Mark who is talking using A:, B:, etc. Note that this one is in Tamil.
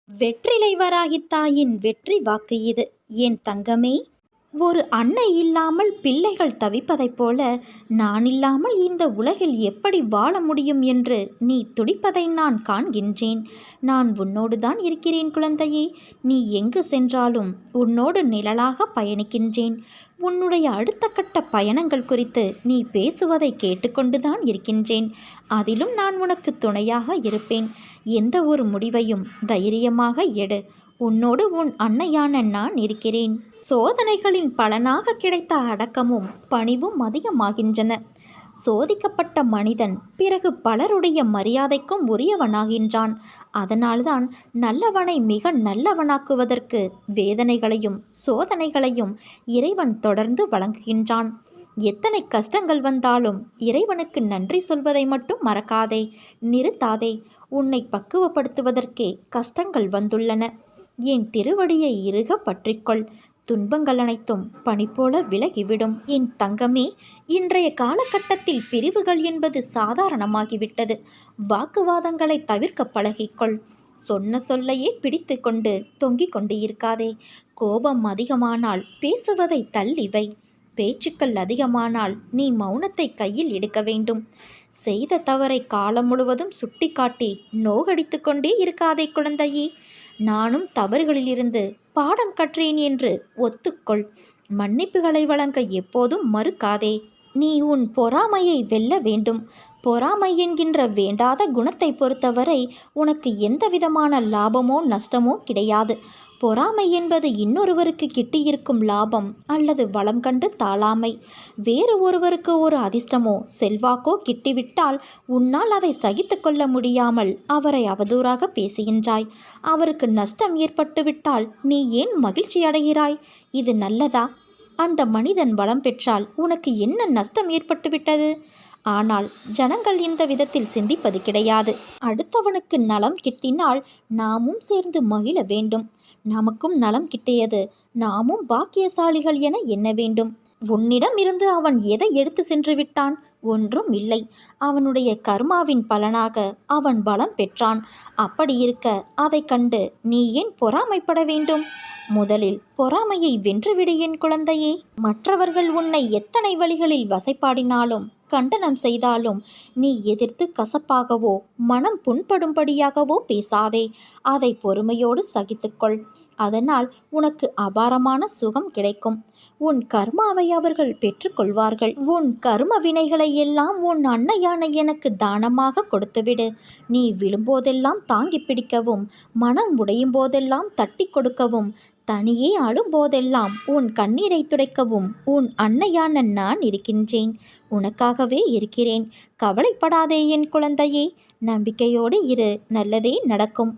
A: வெற்றிலை வராகித் தாயின் வெற்றி வாக்கு இது. என் தங்கமே, ஒரு அன்னை இல்லாமல் பிள்ளைகள் தவிப்பதைப் போல நான் இல்லாமல் இந்த உலகில் எப்படி வாழ முடியும் என்று நீ துடிப்பதை நான் காண்கின்றேன். நான் உன்னோடு தான் இருக்கிறேன் குழந்தையே. நீ எங்கு சென்றாலும் உன்னோடு நிழலாக பயணிக்கின்றேன். உன்னுடைய அடுத்த கட்ட பயணங்கள் குறித்து நீ பேசுவதை கேட்டுக்கொண்டுதான் இருக்கின்றேன். அதிலும் நான் உனக்கு துணையாக இருப்பேன். எந்த ஒரு முடிவையும் தைரியமாக எடு. உன்னோடு உன் அன்னையான நான் இருக்கிறேன். சோதனைகளின் பலனாக கிடைத்த அடக்கமும் பணிவும் அதிகமாகின்றன. சோதிக்கப்பட்ட மனிதன் பிறகு பலருடைய மரியாதைக்கும் உரியவனாகின்றான். அதனால்தான் நல்லவனை மிக நல்லவனாக்குவதற்கு வேதனைகளையும் சோதனைகளையும் இறைவன் தொடர்ந்து வழங்குகின்றான். எத்தனை கஷ்டங்கள் வந்தாலும் இறைவனுக்கு நன்றி சொல்வதை மட்டும் மறக்காதே, நிறுத்தாதே. உன்னை பக்குவப்படுத்துவதற்கே கஷ்டங்கள் வந்துள்ளன. என் திருவடியை இறுக பற்றிக்கொள். துன்பங்கள் அனைத்தும் பனி போல விலகிவிடும். என் தங்கமே, இன்றைய காலகட்டத்தில் பிரிவுகள் என்பது சாதாரணமாகிவிட்டது. வாக்குவாதங்களை தவிர்க்க பழகிக்கொள். சொன்ன சொல்லையே பிடித்து கொண்டு தொங்கிக் கொண்டு இருக்காதே. கோபம் அதிகமானால் பேசுவதை தள்ளிவை. பேச்சுக்கள் அதிகமானால் நீ மௌனத்தை கையில் எடுக்க வேண்டும். செய்த தவறை காலம் முழுவதும் சுட்டி காட்டி நோகடித்து கொண்டே இருக்காதே குழந்தையே. நானும் தவறுகளிலிருந்து பாடம் கற்றேன் என்று ஒத்துக்கொள். மன்னிப்புகளை வழங்க எப்போதும் மறுக்காதே. நீ உன் பொறாமையை வெல்ல வேண்டும். பொறாமை என்கின்ற வேண்டாத குணத்தை பொறுத்தவரை உனக்கு எந்தவிதமான லாபமோ நஷ்டமோ கிடையாது. பொறாமை என்பது இன்னொருவருக்கு கிட்டியிருக்கும் லாபம் அல்லது வளம் கண்டு தாழாமை. வேறு ஒருவருக்கு ஒரு அதிர்ஷ்டமோ செல்வாக்கோ கிட்டிவிட்டால் உன்னால் அதை சகித்து கொள்ள முடியாமல் அவரை அவதூறாக பேசுகின்றாய். அவருக்கு நஷ்டம் ஏற்பட்டுவிட்டால் நீ ஏன் மகிழ்ச்சி அடைகிறாய்? இது நல்லதா? அந்த மனிதன் வளம் பெற்றால் உனக்கு என்ன நஷ்டம் ஏற்பட்டுவிட்டது? ஆனால் ஜனங்கள் இந்த விதத்தில் சிந்திப்பது கிடையாது. அடுத்தவனுக்கு நலம் கிட்டினால் நாமும் சேர்ந்து மகிழ வேண்டும். நமக்கும் நலம் கிட்டியது, நாமும் பாக்கியசாலிகள் என எண்ண வேண்டும். உன்னிடம் இருந்து அவன் எதை எடுத்து சென்று விட்டான்? ஒன்றும் இல்லை. அவனுடைய கர்மாவின் பலனாக அவன் பலம் பெற்றான். அப்படி இருக்க அதை கண்டு நீ ஏன் பொறாமைப்பட வேண்டும்? முதலில் பொறாமையை வென்றுவிடு என் குழந்தையே. மற்றவர்கள் உன்னை எத்தனை வழிகளில் வசைப்பாடினாலும் கண்டனம் செய்தாலும் நீ எதிர்த்து கசப்பாகவோ மனம் புண்படும்படியாகவோ பேசாதே. அதை பொறுமையோடு சகித்துக்கொள். அதனால் உனக்கு அபாரமான சுகம் கிடைக்கும். உன் கர்மாவை அவர்கள் பெற்றுக்கொள்வார்கள். உன் கர்ம வினைகளை எல்லாம் உன் அன்னையான எனக்கு தானமாக கொடுத்துவிடு. நீ விழும்போதெல்லாம் தாங்கி பிடிக்கவும், மனம் உடையும் போதெல்லாம் தட்டி கொடுக்கவும், தனியே அழும்போதெல்லாம் உன் கண்ணீரை துடைக்கவும் உன் அன்னையான நான் இருக்கின்றேன். உனக்காகவே இருக்கிறேன். கவலைப்படாதே என் குழந்தையே. நம்பிக்கையோடு இரு. நல்லதே நடக்கும்.